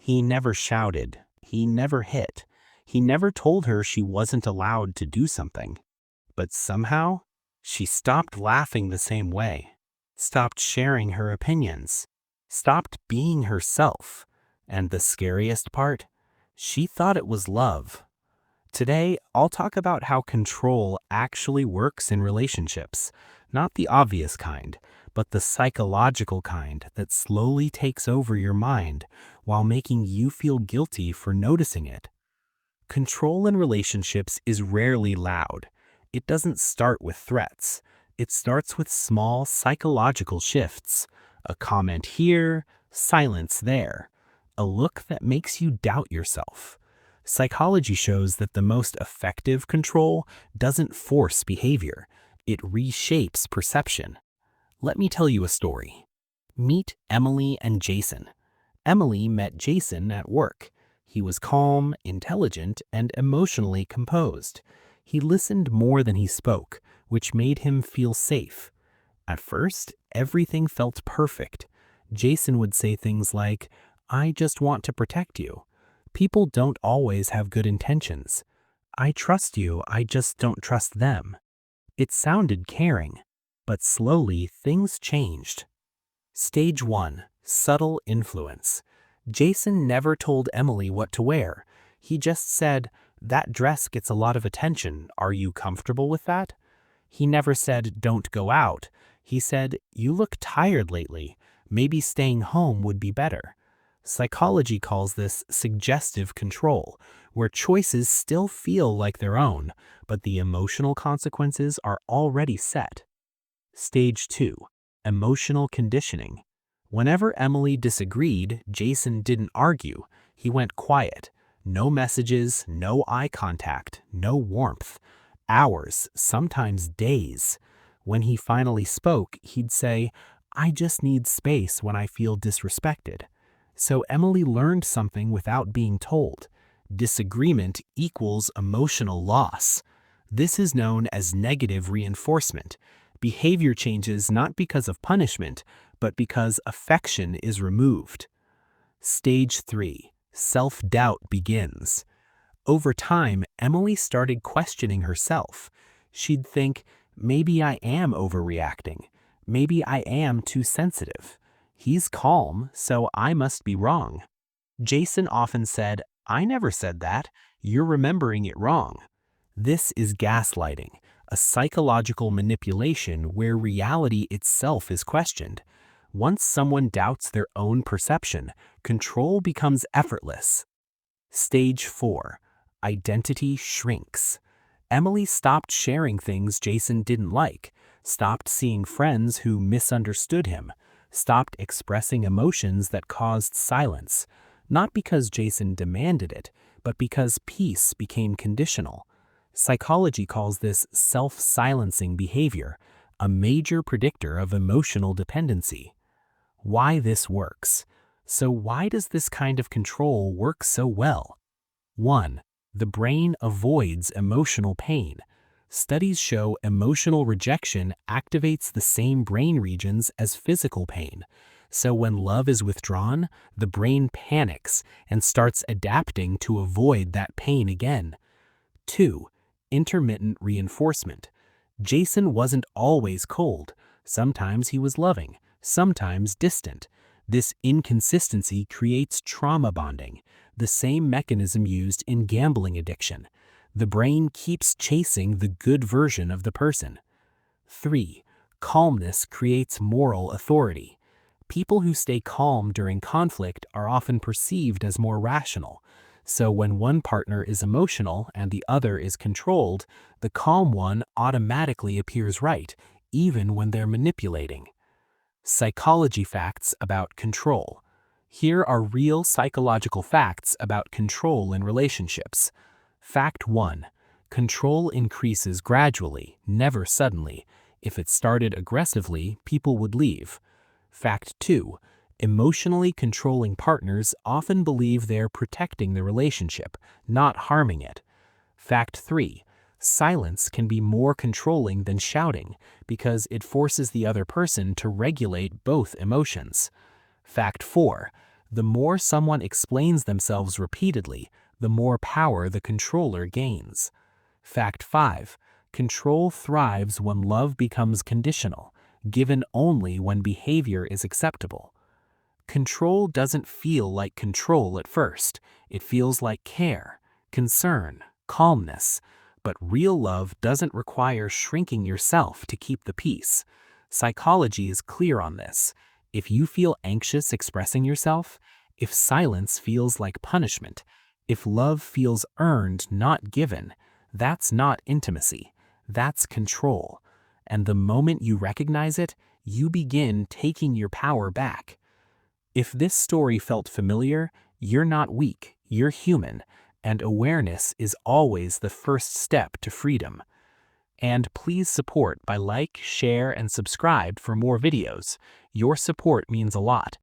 He never shouted. He never hit. He never told her she wasn't allowed to do something. But somehow, she stopped laughing the same way, stopped sharing her opinions, stopped being herself. And the scariest part, she thought it was love. Today, I'll talk about how control actually works in relationships, not the obvious kind, but the psychological kind that slowly takes over your mind while making you feel guilty for noticing it. Control in relationships is rarely loud. It doesn't start with threats. It starts with small psychological shifts. A comment here, silence there. A look that makes you doubt yourself. Psychology shows that the most effective control doesn't force behavior. It reshapes perception. Let me tell you a story. Meet Emily and Jason. Emily met Jason at work. He was calm, intelligent, and emotionally composed. He listened more than he spoke, which made him feel safe. At first, everything felt perfect. Jason would say things like, "I just want to protect you. People don't always have good intentions. I trust you, I just don't trust them." It sounded caring, but slowly things changed. Stage 1. Subtle influence. Jason never told Emily what to wear. He just said, "That dress gets a lot of attention. Are you comfortable with that?" He never said, "Don't go out." He said, "You look tired lately. Maybe staying home would be better." Psychology calls this suggestive control, where choices still feel like their own, but the emotional consequences are already set. Stage 2. Emotional conditioning. Whenever Emily disagreed, Jason didn't argue. He went quiet. No messages, no eye contact, no warmth. Hours, sometimes days. When he finally spoke, he'd say, "I just need space when I feel disrespected." So Emily learned something without being told. Disagreement equals emotional loss. This is known as negative reinforcement. Behavior changes not because of punishment, but because affection is removed. Stage 3. Self-doubt begins. Over time, Emily started questioning herself. She'd think, maybe I am overreacting. Maybe I am too sensitive. He's calm, so I must be wrong. Jason often said, "I never said that. You're remembering it wrong." This is gaslighting, a psychological manipulation where reality itself is questioned. Once someone doubts their own perception, control becomes effortless. Stage 4. Identity shrinks. Emily stopped sharing things Jason didn't like, stopped seeing friends who misunderstood him, stopped expressing emotions that caused silence, not because Jason demanded it, but because peace became conditional. Psychology calls this self-silencing behavior, a major predictor of emotional dependency. Why this works. So why does this kind of control work so well? 1. The brain avoids emotional pain. Studies show emotional rejection activates the same brain regions as physical pain. So when love is withdrawn, the brain panics and starts adapting to avoid that pain again. 2. Intermittent reinforcement. Jason wasn't always cold. Sometimes he was loving, sometimes distant. This inconsistency creates trauma bonding, the same mechanism used in gambling addiction. The brain keeps chasing the good version of the person. 3. Calmness creates moral authority. People who stay calm during conflict are often perceived as more rational. So when one partner is emotional and the other is controlled, the calm one automatically appears right, even when they're manipulating. Psychology facts about control. Here are real psychological facts about control in relationships. Fact 1. Control increases gradually, never suddenly. If it started aggressively, people would leave. Fact 2. Emotionally controlling partners often believe they're protecting the relationship, not harming it. Fact 3. Silence can be more controlling than shouting because it forces the other person to regulate both emotions. Fact 4. The more someone explains themselves repeatedly, the more power the controller gains. Fact 5. Control thrives when love becomes conditional, given only when behavior is acceptable. Control doesn't feel like control at first. It feels like care, concern, calmness. But real love doesn't require shrinking yourself to keep the peace. Psychology is clear on this. If you feel anxious expressing yourself, if silence feels like punishment, if love feels earned, not given, that's not intimacy. That's control. And the moment you recognize it, you begin taking your power back. If this story felt familiar, you're not weak, you're human, and awareness is always the first step to freedom. And please support by like, share, and subscribe for more videos. Your support means a lot.